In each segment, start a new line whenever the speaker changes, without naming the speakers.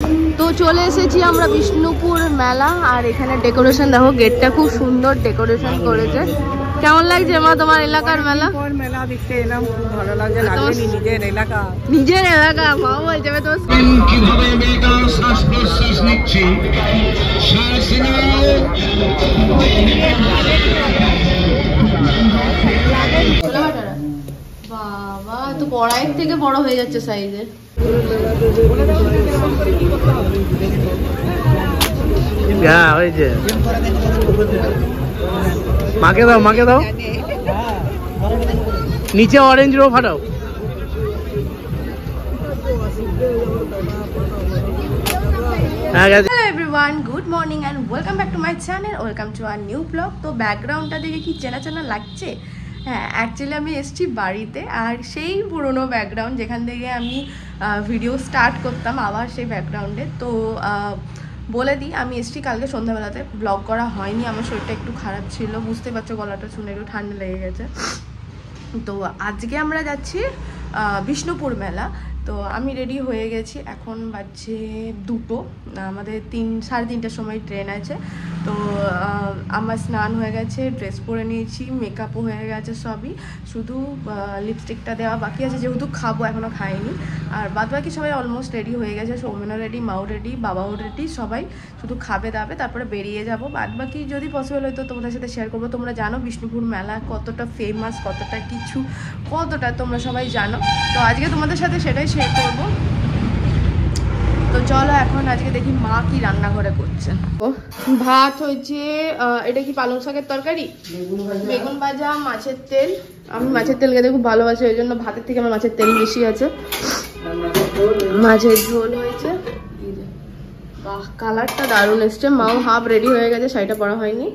তো চলে এসেছি আমরা বিষ্ণুপুর মেলা। আর এখানে ডেকোরেশন দেখো, গেটটা খুব সুন্দর ডেকোরেশন করেছে। কেমন লাগছে মা তোমার এলাকার মেলা?
মেলা দেখতে এলাম, খুব ভালো লাগছে। নিজের এলাকা,
নিজের এলাকা। মা বলছে তোমার
কিভাবে মেয়েটা শ্বাস প্রশ্বাস নিচ্ছে।
বাবা, তো কড়াইয়ের থেকে বড় হয়ে যাচ্ছে সাইজে।
হ্যাঁ হয়েছে। মাকে দাও, মাকে দাও। নিচে অরেঞ্জ রো ফাটাও।
Hello everyone, good morning and welcome back to my channel. Welcome to our new vlog. তো ব্যাকগ্রাউন্ডটা দেখে কি চেনা চেনা লাগছে? হ্যাঁ, অ্যাকচুয়ালি আমি এসেছি বাড়িতে, আর সেই পুরনো ব্যাকগ্রাউন্ড যেখান থেকে আমি ভিডিও স্টার্ট করতাম, আবার সেই ব্যাকগ্রাউন্ডে। তো বলে দিই, আমি এসেছি কালকে সন্ধ্যাবেলাতে, ব্লগ করা হয়নি, আমার শরীরটা একটু খারাপ ছিল, বুঝতে পারছো, গলাটা শুনে একটু ঠান্ডা লেগে গেছে। তো আজকে আমরা যাচ্ছি বিষ্ণুপুর মেলা। তো আমি রেডি হয়ে গেছি, এখন বাজছে 2টো, আমাদের 3:30টার সময় ট্রেন আছে। তো আমার স্নান হয়ে গেছে, ড্রেস পরে নিয়েছি, মেকআপও হয়ে গেছে সবই, শুধু লিপস্টিকটা দেওয়া বাকি আছে, যেহেতু খাবো, এখনও খাইনি। আর বাদ বাকি সবাই অলমোস্ট রেডি হয়ে গেছে, সৌমেনও রেডি, মাও রেডি, বাবাও রেডি, সবাই শুধু খাবে দাবে, তারপরে বেরিয়ে যাবো। বাদ বাকি যদি পসিবল হয় তো তোমাদের সাথে শেয়ার করবো। তোমরা জানো বিষ্ণুপুর মেলা কতটা ফেমাস, কতটা কিছু, কতটা তোমরা সবাই জানো। তো আজকে তোমাদের সাথে সেটাই শেয়ার করবো। তো চলো এখন আজকে দেখি মা কি রান্নাঘরে করছে। ভাত হয়েছে, এটা কি পালং শাকের তরকারি, বেগুন ভাজা, মাছের তেল। আমি মাছের তেল খেতে খুব ভালোবাসি, ওই জন্য ভাতের থেকে আমার মাছের তেল বেশি আছে। মাছের ঝোল হয়েছে, বাহ কালারটা দারুণ এসছে। মাও হাফ রেডি হয়ে গেছে, শাড়িটা পরা হয়নি।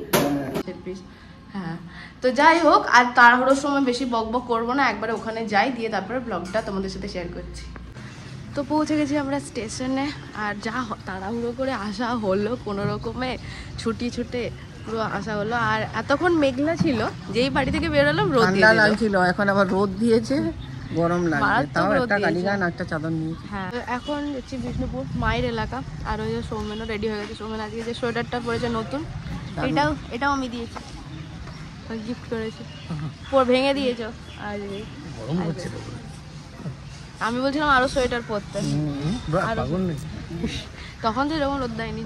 হ্যাঁ, তো যাই হোক, আর তাড়াহুড়োর সময় বেশি বক বক করবো না, একবারে ওখানে যাই, দিয়ে তারপরে ব্লগটা তোমাদের সাথে শেয়ার করছি। তো পৌঁছে গেছি আমরা স্টেশনে, আর যা তাড়াহুড়ো করে আসা হলো, কোনো রকমে ছুটে পুরো আসা হলো। আর এতক্ষণ মেঘলা ছিল, যেই বাড়ি থেকে বেরোলাম রোদ লাগছিল, এখন আবার রোদ দিয়েছে, গরম লাগছে, তাও একটা গালিগান একটা চাদর নিয়েছি। হ্যাঁ, এখন যাচ্ছি বিষ্ণুপুর, মায়ের এলাকা। আর ওই যে সৌমেনও রেডি হয়ে গেছে। সৌমেন আজকে যে সোয়েটারটা পরেছে নতুন, এটাও আমি দিয়েছি, গিফট করেছি, ভেঙে দিয়েছো। আর আমি বলছিলাম আরো সোয়েটার পরতে, তখন তো এরকম রোদ দেয়নি।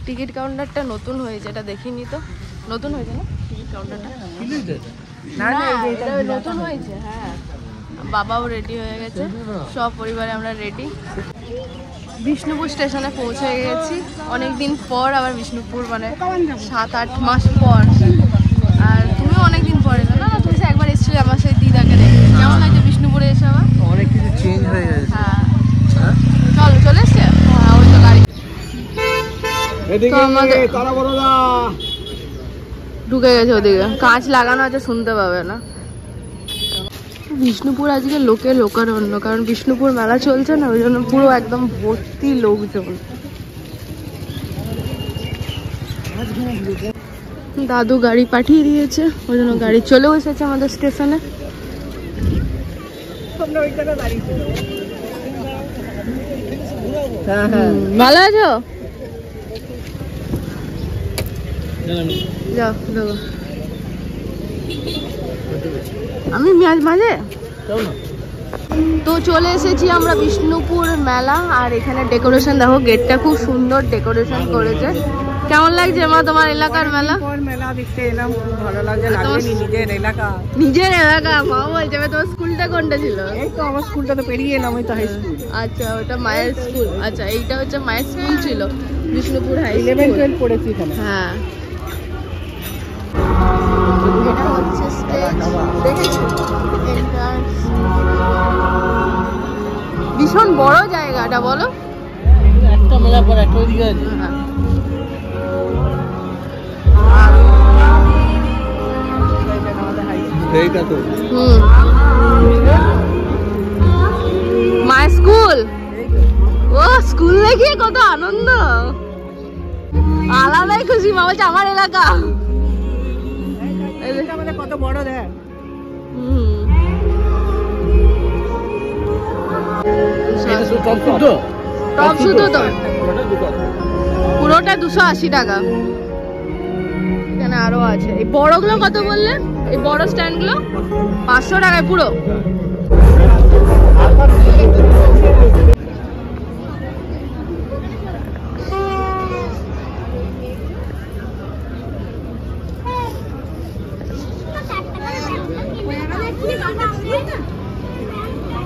টিকিট কাউন্টারটা নতুন হয়েছে, এটা দেখিনি তো। নতুন হয়েছে না টিকিট কাউন্টারটা? নতুন হয়েছে। হ্যাঁ, বাবাও রেডি হয়ে গেছে, সব পরিবারে আমরা রেডি। বিষ্ণুপুর স্টেশনে পৌঁছে গেছি অনেকদিন পর, আবার বিষ্ণুপুর মানে 7-8 মাস পর। আর তুমিও অনেকদিন পরে না, তুমি একবার এসেছিলে আমার সেই দিদাকে দেখে। কেমন লাগছে বিষ্ণুপুরে এসে? আবার
অনেক কিছু চেঞ্জ হয়ে গেছে।
হ্যাঁ, চলে এসছে। হ্যাঁ, ওই তো গাড়ি ঢুকে গেছে ওদিকে, কাঁচ লাগানো আছে, শুনতে পাবে না। বিষ্ণুপুর আজকে লোকারণ্য, কারণ বিষ্ণুপুর মেলা চলছে না, ওই জন্য পুরো একদম ভর্তি লোকজন। দাদু গাড়ি পাঠিয়ে দিয়েছে, ওই জন্য গাড়ি চলেও এসেছে আমাদের স্টেশনে। ভালো আছো? যাও দেখো, আমি মাঝে। তো চলে এসেছি আমরা বিষ্ণুপুর মেলা। আর এখানে ডেকোরেশন দেখো, গেটটা খুব সুন্দর ডেকোরেশন করেছে। কেমন লাগছে মা তোমার এলাকার মেলা?
মেলা দেখতে এলাম, খুব ভালো লাগছে। নিজের এলাকা,
নিজের এলাকা। মা বলছে তোমার স্কুলটা কোনটা ছিল?
এই তো আমার স্কুলটা তো পেরিয়ে এলাম, ওই তো হাই স্কুল।
আচ্ছা, ওটা মায়ের স্কুল। আচ্ছা, এইটা হচ্ছে মায়ের স্কুল ছিল, বিষ্ণুপুর হাই স্কুল।
11-12 পড়েছি এখানে।
হ্যাঁ, এটা হচ্ছে স্টেজ, দেখেছো এন্ট্রান্স। ভীষণ বড় জায়গাটা, বলো?
একটা মেলা পর একটা ওইদিকে আছে। এইটা তো
মাই স্কুল। ও স্কুল দেখে কত আনন্দ, আলাদাই খুশি। মা বলছে আমার এলাকা, কত বড় দেখ। টপ শুধু তো পুরোটা 280 টাকা। এখানে আরো আছে। এই বড়গুলো কত বললে? এই বড় স্ট্যান্ডগুলো 500 টাকায় পুরো।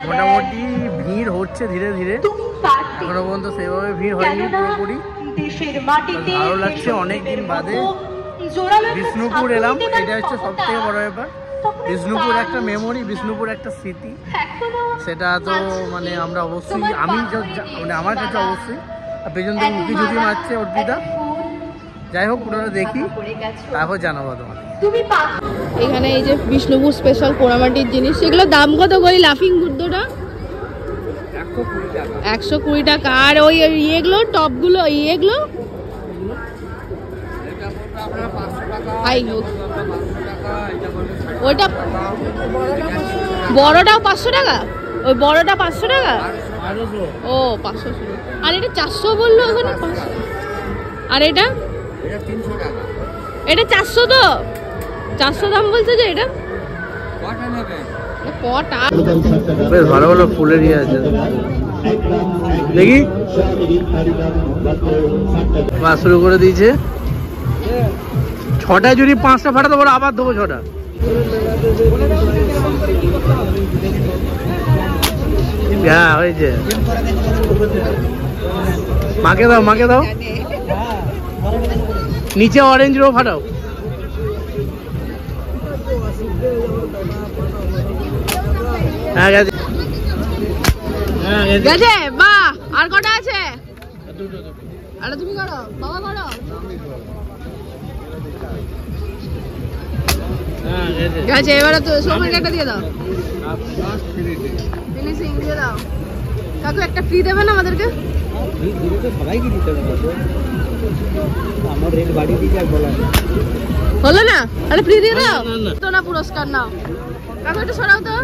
মোটামুটি ভিড় হচ্ছে ধীরে ধীরে, এখনো পর্যন্ত সেভাবে ভিড় হয়নি পুরোপুরি। ভালো লাগছে অনেকদিন বাদে বিষ্ণুপুর এলাম, এটা হচ্ছে সব থেকে বড় ব্যাপার। বিষ্ণুপুর একটা মেমোরি, বিষ্ণুপুর একটা স্মৃতি, সেটা তো মানে আমরা অবশ্যই, আমি মানে আমার কাছে অবশ্যই। আর পেছন থেকে উঁকি ঝুঁকি মারছে অর্পিতা। যাই হোক, পুরোটা দেখি, তারপর জানাবো তোমাকে।
এখানে এই যে বিষ্ণুপুর স্পেশাল পোড়ামাটির জিনিস, সেগুলো দাম কত করে? লাফিং বুদ্ধটা 120 টাকা। আর ওই ইয়েগুলো টপগুলো, ইয়েগুলো ওইটা বড়টাও 500 টাকা। ওই বড়টা 500 টাকা। ও 500। আর এটা 400 বললো ওখানে। আর এটা 400 তো 400 দাম বলছে যে এটা কটা।
বেশ ভালো ভালো ফুলের ইয়ে আছে, দেখি। মাছ শুরু করে দিয়েছে। 6টায় যদি 5টা ফাটাতে বলো, আবার দেবো 6টা। হ্যাঁ হয়েছে। মাকে দাও, মাকে দাও। নিচে অরেঞ্জ রো ফাটাও। হ্যাঁ গেছে,
গেছে। বাহ, আর কটা আছে? আরে তুমি করো, বাবা করো। গেছে। এবারে তো সোমের একটা দিয়ে দাও, ফিনিশিং দিয়ে দাও। কাকু একটা ফ্রি দেবে না আমাদেরকে?
সবাইকে দিতে হবে, আমার রেট বাড়ি দিয়ে আর বলা
হলো না? আরে ফ্রি দিয়ে দাও তো না, পুরস্কার নাও। কাকু একটু সরাও তো।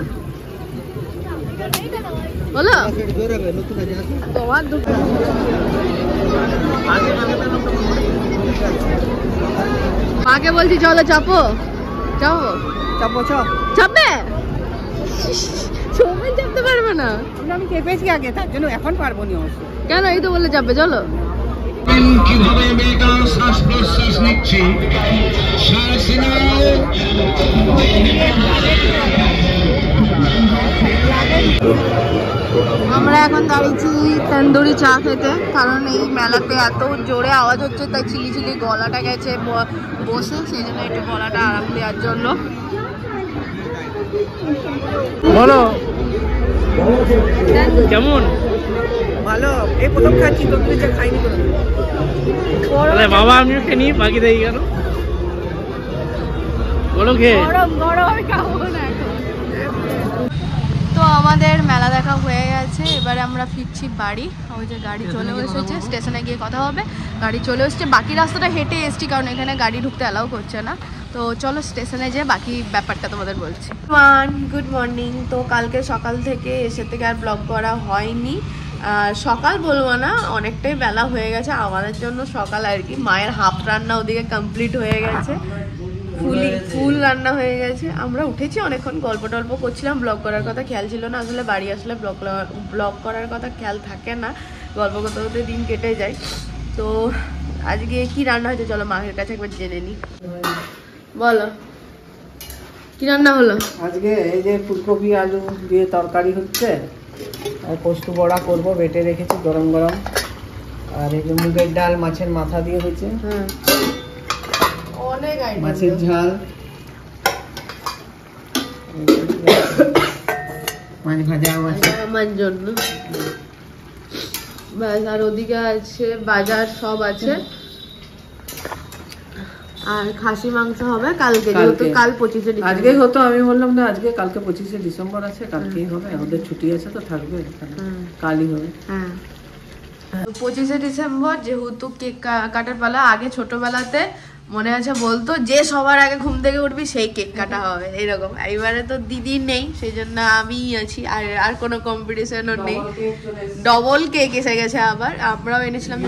হলো তোমার দুটো। মাকে বলছি চলো চাপো, চাপো
চাপো,
চাপবে। সময় চাপতে পারবে না।
আমি চেপেছি আগে, তার জন্য এখন পারবো না অবশ্য।
কেন? এই তো বললে চাপবে, চলো।
কিভাবে আমেরিকা শ্বাস প্রশ্বাস নিচ্ছি, শ্বাস নাও।
আমরা এখন দাঁড়িয়েছি তন্দুরি চা খেতে, কারণ এই মেলাতে এত জোরে আওয়াজ হচ্ছে, তাই চিলি চিলি গলাটা গেছে বসে, সেই জন্য একটু গলাটা আরাম দেওয়ার জন্য।
বলো কেমন?
ভালো। এই প্রথম খাচ্ছি, তো খাইনি কোনো।
বাবা আমিও খেয়ে নিই, বাকি দেখি কেন বলো খেয়ে।
গরম গরম, আমি খাবো না এখন। তো আমাদের মেলা দেখা হয়ে গেছে, এবারে আমরা ফিরছি বাড়ি। ওই যে গাড়ি চলে এসেছে, স্টেশনে গিয়ে কথা হবে। গাড়ি চলে এসেছে, বাকি রাস্তাটা হেঁটে এসছি, কারণ এখানে গাড়ি ঢুকতে অ্যালাউ করছে না। তো চলো স্টেশনে যেয়ে বাকি ব্যাপারটা তোমাদের বলছি। Good morning. তো কালকে সকাল থেকে এসে থেকে আর ব্লগ করা হয়নি। সকাল বলবো না, অনেকটাই বেলা হয়ে গেছে আমাদের জন্য সকাল আর কি। মায়ের হাফ রান্না ওদিকে কমপ্লিট হয়ে গেছে, ফুল রান্না হয়ে গেছে। আমরা উঠেছি অনেকক্ষণ, গল্প টল্প করছিলাম। ব্লগ করার কথা খেয়াল ছিল না, আসলে বাড়ি আসলে ব্লগ করার কথা খেয়াল থাকে না, গল্প করতে করতে দিন কেটে যায়। তো আজকে কি রান্না হয়েছে চলো মায়ের কাছে একবার জেনে নিই। বলো কি রান্না হলো
আজকে? এই যে ফুলকপি আলু দিয়ে তরকারি হচ্ছে, আর পোস্ত বড়া করবো, বেটে রেখেছি গরম গরম। আর এই যে মুগের ডাল মাছের মাথা দিয়ে হচ্ছে,
অনেক
মাছের ঝাল, মাছ ভাজা
আমার জন্য ব্যাস। আর ওদিকে আছে বাজার, সব আছে। আর খাসি মাংস হবে কালকে, যেহেতু কাল 25শে ডিসেম্বর।
আজকেই হতো, আমি বললাম না আজকে, কালকে 25শে ডিসেম্বর আছে, কালকেই হবে। আমাদের ছুটি আছে তো থাকবে, কালই হবে।
হ্যাঁ 25শে ডিসেম্বর যেহেতু কেক কাটার পালা। আগে ছোটবেলাতে মনে আছে বলতো যে সবার আগে ঘুম থেকে উঠবি সেই কেক কাটা হবে এরকম। এইবারে তো দিদি নেই, সেই জন্য আমিই আছি, আর কোনো কম্পিটিশনও নেই। ডবল কেক এসে গেছে আবার। আমরাও এনেছিলাম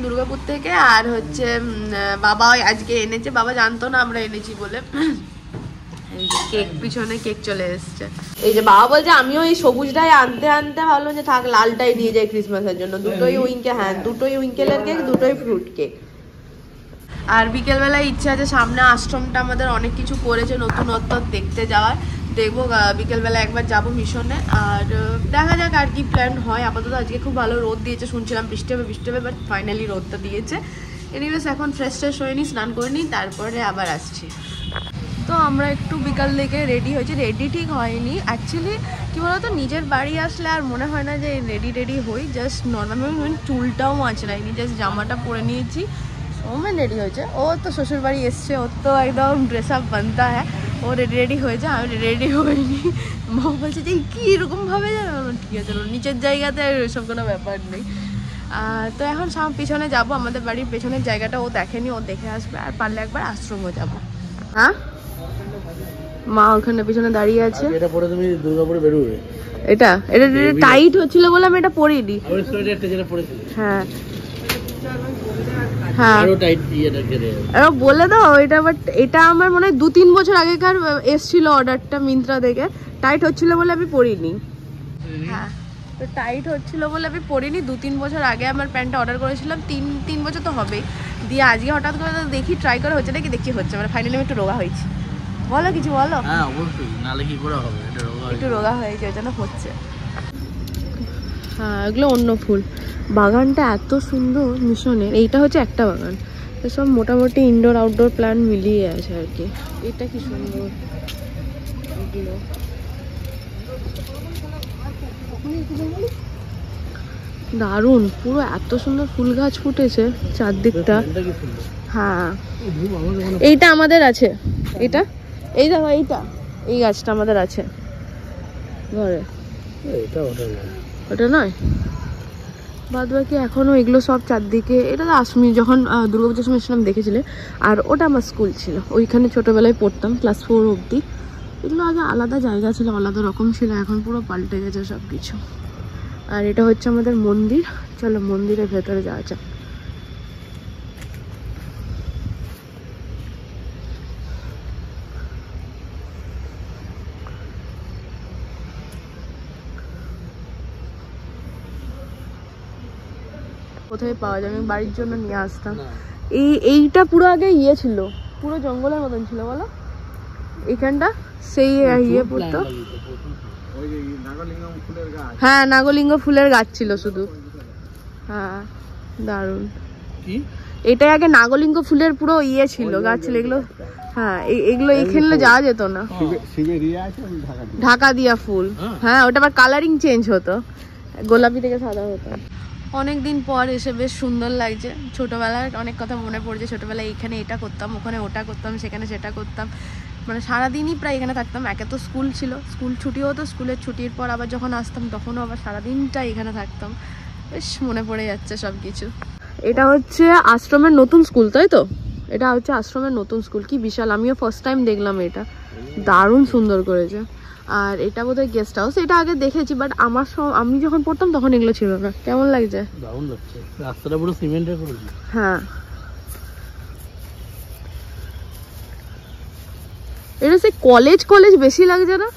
দুর্গাপুর থেকে, আর হচ্ছে বাবাও আজকে এনেছে। বাবা জানতো না আমরা এনেছি বলে। এই যে কেক, পিছনে কেক চলে এসছে। এই যে বাবা বলছে আমিও এই সবুজটাই আনতে ভাবলাম যে থাক লালটাই দিয়ে যায় ক্রিসমাসের জন্য। দুটোই উইঙ্কেলের কেক, দুটোই ফ্রুট কেক। আর বিকেলবেলায় ইচ্ছা আছে, সামনে আশ্রমটা আমাদের অনেক কিছু করেছে নতুনত্ব দেখতে যাওয়ার। দেখবো বিকেলবেলা একবার যাবো মিশনে, আর দেখা যাক আর কি প্ল্যান হয়। আপাতত আজকে খুব ভালো রোদ দিয়েছে, শুনছিলাম বৃষ্টি হবে, বাট ফাইনালি রোদটা দিয়েছে। এনিওয়েজ এখন ফ্রেশ হয়ে নিই, স্নান করে নিই, তারপরে আবার আসছি। তো আমরা একটু বিকাল থেকে রেডি হয়েছি। রেডি ঠিক হয়নি অ্যাকচুয়ালি, কী বলতো নিজের বাড়ি আসলে আর মনে হয় না যে রেডি হই, জাস্ট নর্মাল। চুলটাও আঁচড়াইনি, জাস্ট জামাটা পরে নিয়েছি। সৌমেন রেডি হয়েছে, ও তো শ্বশুর বাড়ি এসছে, ওর তো একদম ড্রেস আপ বানতা হ্যাঁ। ও রেডি হয়েছে, আমি রেডি হইনি। মা বলছে যে কী এরকমভাবে জানো, ঠিক আছে নিচের জায়গাতে ওইসব কোনো ব্যাপার নেই। তো এখন পিছনে যাব, আমাদের বাড়ির পেছনের জায়গাটা ও দেখেনি, ও দেখে আসবে। আর পারলে একবার আশ্রমও যাবো। হ্যাঁ, মা ওখানে পিছনে দাঁড়িয়ে আছে।
এটা পরে তুমি দুর্গাপুরে বেরোবে।
এটা টাইট হচ্ছিল বলে আমি এটা পরিনি। হ্যাঁ হ্যাঁ বলে দাও এটা। বাট এটা আমার মনে হয় 2-3 বছর আগেকার এসছিল অর্ডারটা মিন্ত্রা থেকে। টাইট হচ্ছিল বলে আমি পরিনি। হ্যাঁ, তো টাইট হচ্ছিল বলে আমি পরিনি। 2-3 বছর আগে আমার প্যান্টটা অর্ডার করেছিলাম, 3 বছর তো হবেই। দিয়ে আজকে হঠাৎ করে দেখি ট্রাই করা হচ্ছে নাকি, দেখি হচ্ছে। মানে ফাইনালি আমি একটু রোগা হয়েছি। বলো কিছু বলো।
হ্যাঁ অবশ্যই, নালে কি করে হবে,
একটু রোগা হয়েছে, ওই জন্য হচ্ছে। হ্যাঁ, এগুলো অন্য ফুল। বাগানটা এত সুন্দর মিশনের। এইটা হচ্ছে একটা বাগান, সব মোটামুটি ইনডোর আউটডোর প্ল্যান্ট মিলিয়ে আছে আর কি। এটা কি সুন্দর, এগুলো দারুণ। পুরো এত সুন্দর ফুল গাছ ফুটেছে চারদিকটা। হ্যাঁ, এইটা আমাদের আছে। এটা এই দেখো, এই গাছটা আমাদের আছে ঘরে। ওটা নয়, বাদ বাকি এখনো এগুলো সব চারদিকে। এটা তো আমি যখন দুর্গাপুজোর সময় ছিলাম দেখেছিলে। আর ওটা আমার স্কুল ছিল, ওইখানে ছোটবেলায় পড়তাম ক্লাস 4 অবধি। এগুলো আগে আলাদা জায়গা ছিল, আলাদা রকম ছিল, এখন পুরো পাল্টে গেছে সব কিছু। আর এটা হচ্ছে আমাদের মন্দির। চলো মন্দিরের ভেতরে যাওয়া যাক। কোথায় পাওয়া যাবে, আমি বাড়ির জন্য নিয়ে আসতাম। এইটা পুরো আগে ইয়ে ছিল, পুরো জঙ্গলের মতন ছিল বলো এখানটা। সেই ইয়ে পড়তো। হ্যাঁ, নাগলিঙ্গ ফুলের গাছ ছিল শুধু। হ্যাঁ, দারুণ। এটাই আগে নাগলিঙ্গ ফুলের পুরো ইয়ে ছিল, গাছ ছিল এগুলো। হ্যাঁ, এগুলো এখানে যাওয়া যেত না। ঢাকা দিয়া ফুল। হ্যাঁ, ওটা আবার কালারিং চেঞ্জ হতো, গোলাপি থেকে সাদা হতো। অনেকদিন পর এসে বেশ সুন্দর লাগছে। ছোটবেলার অনেক কথা মনে পড়ছে। ছোটবেলায় এখানে এটা করতাম, ওখানে ওটা করতাম, সেখানে সেটা করতাম। মানে সারাদিনই প্রায় এখানে থাকতাম। একে তো স্কুল ছিল, স্কুল ছুটি হতো, স্কুলের ছুটির পর আবার যখন আসতাম তখনও আবার সারাদিনটা এখানে থাকতাম। বেশ মনে পড়ে যাচ্ছে সব কিছু। এটা হচ্ছে আশ্রমের নতুন স্কুল, তাই তো? এটা হচ্ছে আশ্রমের নতুন স্কুল। কি বিশাল, আমিও ফার্স্ট টাইম দেখলাম এটা। দারুণ সুন্দর করেছে। আর এটা বোধহয় গেস্ট হাউস। এটা আগে দেখেছি, বাট আমি যখন পড়তাম তখন এগুলো ছিল না। কেমন লাগছে?
দারুণ লাগছে, রাস্তাটা পুরো সিমেন্টের করেছে।
হ্যাঁ, এটা সে কলেজ বেশি লাগছে না?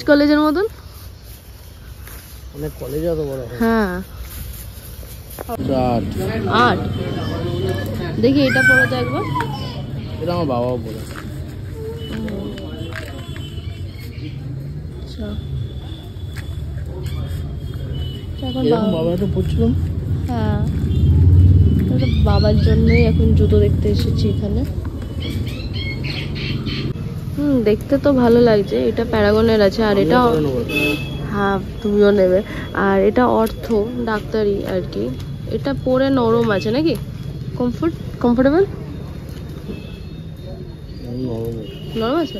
কলেজের মতন।
মানে কলেজ অত বড়।
হ্যাঁ, 8 দেখি এটা পড়ো তো একবার।
এটা আমার বাবাও পড়ে।
হ্যাঁ, বাবার জন্যই এখন জুতো দেখতে এসেছি এখানে। দেখতে তো ভালো লাগছে। এটা প্যারাগনের আছে, আর এটা হ্যাঁ তুমিও নেবে। আর এটা অর্থ ডাক্তারি আর কি। এটা পরে নরম আছে নাকি? কমফোর্টেবল নরম আছে।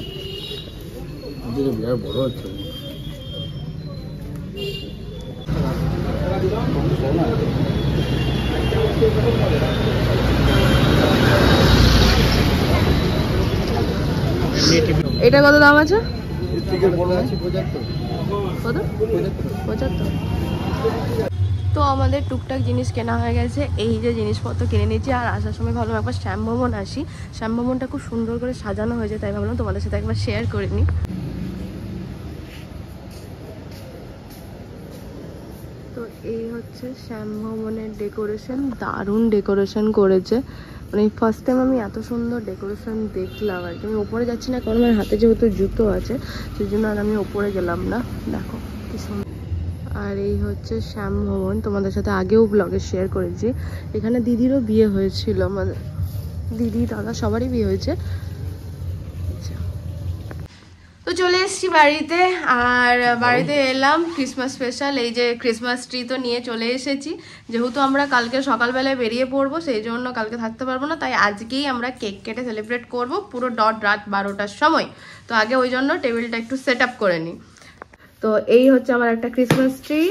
বড় আছে।
এটা কত দাম আছে? কত? 75। তো আমাদের টুকটাক জিনিস কেনা হয়ে গেছে, এই যে জিনিসপত্র কিনে নিয়েছি। আর আসার সময় ভাবলাম একবার শ্যাম ভবন আসি, শ্যাম ভবনটা খুব সুন্দর করে সাজানো হয়েছে, তাই ভাবলাম তোমাদের সাথে একবার শেয়ার করে নিই। তো এই হচ্ছে শ্যাম ভবনের ডেকোরেশন, দারুণ ডেকোরেশন করেছে। মানে ফার্স্ট টাইম আমি এত সুন্দর ডেকোরেশন দেখলাম আর কি। আমি ওপরে যাচ্ছি না, কারণ আমার হাতে যেহেতু জুতো আছে সেই জন্য আর আমি ওপরে গেলাম না। দেখো কি সুন্দর। আর এই হচ্ছে শ্যাম ভবন, তোমাদের সাথে আগেও ব্লগে শেয়ার করেছি। এখানে দিদিরও বিয়ে হয়েছিল, মানে দিদি দাদা সবারই বিয়ে হয়েছে। তো চলে এসেছি বাড়িতে, আর বাড়িতে এলাম ক্রিসমাস স্পেশাল। এই যে ক্রিসমাস ট্রি তো নিয়ে চলে এসেছি। যেহেতু আমরা কালকে সকালবেলায় বেরিয়ে পড়বো, সেই জন্য কালকে থাকতে পারবো না, তাই আজকেই আমরা কেক কেটে সেলিব্রেট করব পুরো রাত 12টার সময়। তো আগে ওই জন্য টেবিলটা একটু সেট আপ করে নিই। তো এই হচ্ছে আমার একটা ক্রিসমাস ট্রি,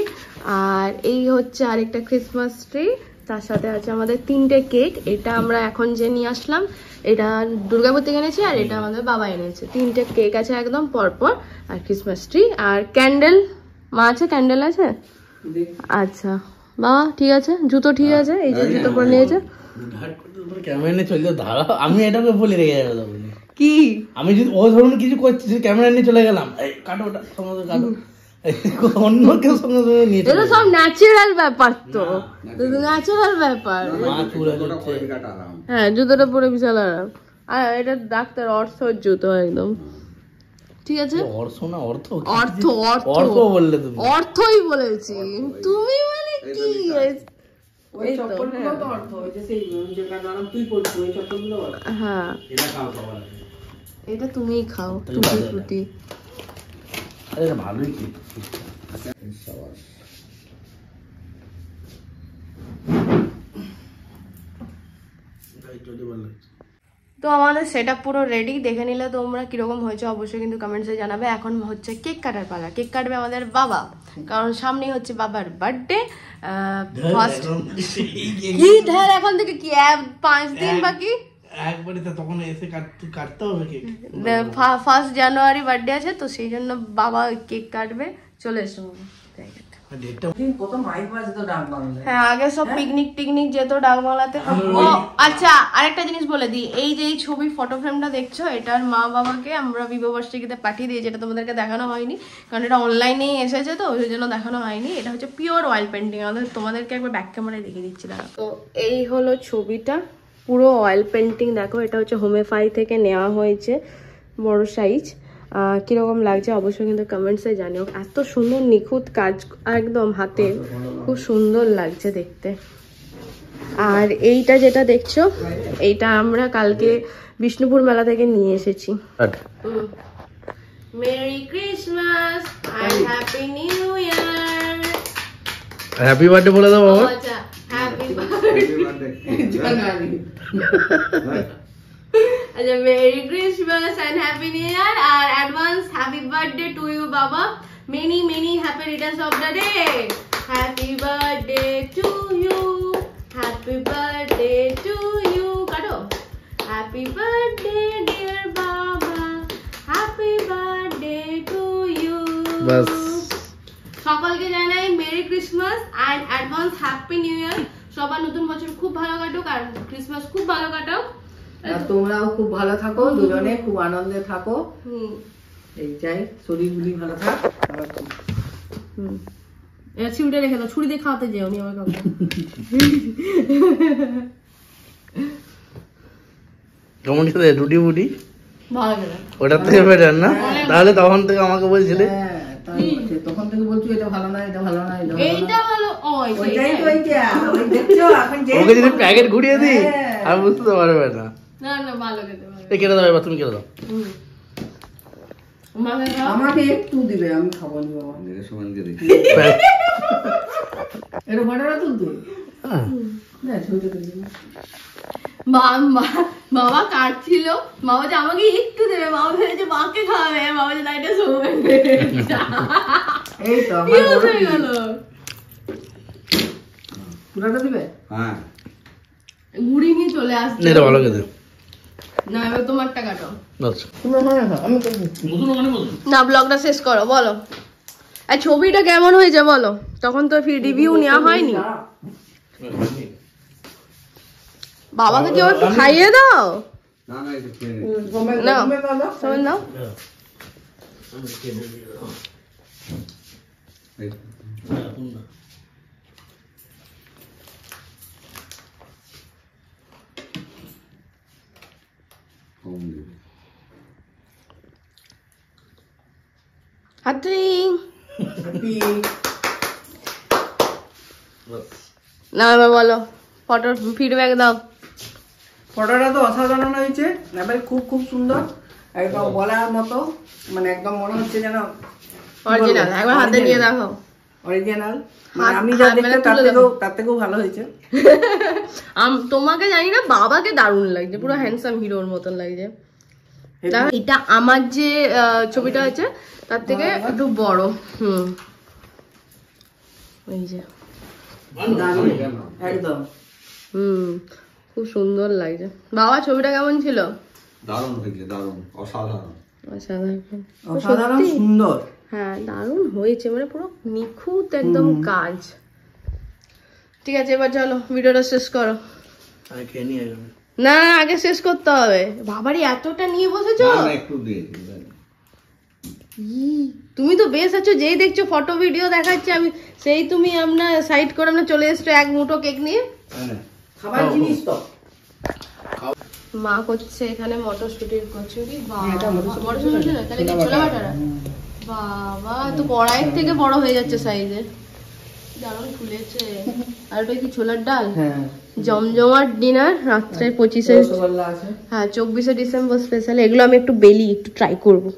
আর এই হচ্ছে আরেকটা ক্রিসমাস ট্রি, তার সাথে আছে আমাদের 3টে কেক। এটা আমরা এখন যে নিয়ে আসলাম, এটা দুর্গাপুর থেকে এনেছি, আর এটা আমাদের বাবা এনেছে। 3টে কেক আছে একদম পরপর, আর ক্রিসমাস ট্রি, আর ক্যান্ডেল। মা আছে, ক্যান্ডেল আছে? আচ্ছা বাবা ঠিক আছে, জুতো ঠিক আছে, এই যে জুতো পরে নিয়েছে।
ক্যামেরা নিয়ে চলে দাঁড়া, আমি এটাকে বলে রেখে যাবো
কি
আমি যদি ও ধরুন কিছু করছি, ক্যামেরা নিয়ে চলে গেলাম, এই কাটো ওটা সঙ্গে কাটো, অন্য কেউ সঙ্গে সঙ্গে নিয়ে
এটা সব ন্যাচারাল ব্যাপার, তো ন্যাচারাল ব্যাপার। হ্যাঁ জুতোটা পরে বিশাল আরাম। আর এটা ডাক্তার অর্থর জুতো একদম ঠিক আছে।
অর্থ না অর্থ,
অর্থ
অর্থ বললে তুমি,
অর্থই বলেছি তুমি, মানে কি
ওই চপ্পলগুলো তো অর্থ, ওই যে সেই যেটা তুই পরছিস ওই চপ্পলগুলো।
হ্যাঁ
এটা খাও সবার,
এটা তুমিই খাও, টুটি টুটি।
আরে ভালোই কি
তো আমাদের সেটআপ পুরো রেডি। দেখে নিলে তোমরা কিরকম হয়েছে অবশ্যই কিন্তু কমেন্টসে জানাবে। এখন হচ্ছে কেক কাটার পালা। কেক কাটবে আমাদের বাবা, কারণ সামনেই হচ্ছে বাবার বার্থডে। ফার্স্ট কি ধর এখন থেকে কি 5 দিন বাকি,
একবারে তো তখন এসে কাটতে হবে কেক।
1 জানুয়ারি বার্থডে আছে, তো সেই জন্য বাবা কেক কাটবে। চলে এসো হ্যাঁ, আগে সব পিকনিক টিকনিক যেত ডাকবাংলাতে। ও আচ্ছা, আরেকটা জিনিস বলে দিই, এই যে এই ছবি ফটো ফ্রেমটা দেখছো, এটার মা বাবাকে আমরা বিবাহবার্ষিকীতে পাঠিয়ে দিয়েছি। এটা তোমাদেরকে দেখানো হয়নি, কারণ এটা অনলাইনেই এসেছে, তো ওই জন্য দেখানো হয়নি। এটা হচ্ছে পিওর অয়েল পেন্টিং। আমাদের তোমাদেরকে একবার ব্যাক ক্যামেরায় দেখিয়ে দিচ্ছি। তো এই হলো ছবিটা, পুরো অয়েল পেন্টিং। দেখো এটা হচ্ছে হোমেফাই থেকে নেওয়া হয়েছে, বড় সাইজ। কিরকম লাগছে অবশ্যই কিন্তু কমেন্টসে জানিও। এত সুন্দর নিখুঁত কাজ একদম হাতে, খুব সুন্দর লাগছে দেখতে। আর এইটা যেটা দেখছো, এইটা আমরা কালকে বিষ্ণুপুর মেলা থেকে নিয়ে এসেছি। Merry Christmas and happy new year.
Happy birthday বলে দাও বাবা।
আচ্ছা happy birthday. Merry Christmas and Happy New Year, and advance happy birthday to you, Baba. Many happy returns of the day. Happy birthday to you. Happy birthday to you. Kato. Happy birthday, dear Baba. Happy birthday to you.
Bas.
সকলকে জানাই merry Christmas and advance happy new year. সবার নতুন বছর খুব ভালো কাটুক, আর Christmas খুব ভালো কাটুক।
তোমরাও খুব ভালো থাকো, দুজনে খুব আনন্দে থাকো। এই চাই শরীরগুলি ভালো থাক।
ছুরিটা রেখে দাও, ছুরি দিয়ে খাওয়াতে যাও নি আমার কাউকে।
কেমন খেতে রুটি ফুটি
ভালো খেলে
ওটার থেকে বেটার না? তাহলে তখন থেকে আমাকে বলছিলে,
তখন থেকে বলছো এটা ভালো না, এটা ভালো না,
এইটা ভালো।
ওইটাই তো এইটা, ওই দেখছো এখন যে
ওকে যদি প্যাকেট ঘুরিয়ে দিই আর বুঝতে পারবে না।
না না ভালো খেতে, ভালো।
কেটে দাও এবার, তুমি কেটে দাও।
আমাকে একটু দিবে, আমি খাবো নি বাবা। এটা ভাড়া তুলতে না, ছুটে তুলতে
বাবা কাটছিল, বাবা যে আমাকে একটু দেবে, বাবা ভেবেছে মাকে খাওয়াবে, বাবা যে এটা শোবে।
এই তো আমার হয়ে গেল। পুরাটা দিবে?
হ্যাঁ, ঘুরি নিয়ে চলে আসছে।
এটা ভালো খেতে।
না এবার তোমারটা কাটো।
আচ্ছা
তুমি ওখানে খাও, আমি তো দিচ্ছি।
না ব্লগটা শেষ করো, বলো আর ছবিটা কেমন হয়েছে বলো, তখন তো রিভিউ নেওয়া হয়নি। বাবাকে কেউ একটু খাইয়ে দাও। নাও সোমেন দাও। হাততালি। না এবার বলো ফটোর ফিডব্যাক দাও।
ফটোটা তো অসাধারণ হয়েছে, এবার খুব খুব সুন্দর, একদম বলার মতো, মানে একদম মনে হচ্ছে যেন
অরিজিনাল, একবার হাতে নিয়ে দেখো।
অরিজিনাল, মানে আমি যা দেখছি তার থেকেও ভালো হয়েছে।
তোমাকে জানি না, বাবাকে দারুণ লাগছে, পুরো হ্যান্ডসাম হিরোর মতন লাগছে। এটা আমার যে ছবিটা আছে তার থেকে একটু বড়। এই যে
একদম
খুব সুন্দর লাগছে। বাবা ছবিটা কেমন ছিল?
দারুণ হয়েছে, দারুণ, অসাধারণ।
অসাধারণ সুন্দর।
হ্যাঁ দারুণ হয়েছে, মানে পুরো নিখুঁত একদম কাজ। ঠিক আছে এবার চলো ভিডিওটা শেষ করো।
আমি খেয়ে নিয়ে যাবো।
না না আগে শেষ করতে হবে। বাবারই এতটা নিয়ে বসেছো।
একটু দিয়েছি।
তুমি তো বেশ আছো, যেই দেখছো ফটো ভিডিও দেখাচ্ছে আমি সেই তুমি আমরা সাইড করে আমরা চলে এসছো এক মুঠো কেক নিয়ে।
খাবার জিনিস তো।
মা করছে এখানে মটরশুটির কচুরি। বাবা মটরশুটি না তাহলে কি ছোলা বাটারা? বাবা তো কড়াইয়ের থেকে বড় হয়ে যাচ্ছে সাইজে, দারুণ ফুলেছে। আর ওটা কি ছোলার ডাল?
হ্যাঁ
জমজমাট ডিনার রাত্রে 25
রসগোল্লা আছে।
হ্যাঁ 24শে ডিসেম্বর স্পেশাল। এগুলো আমি একটু বেলি একটু ট্রাই করবো।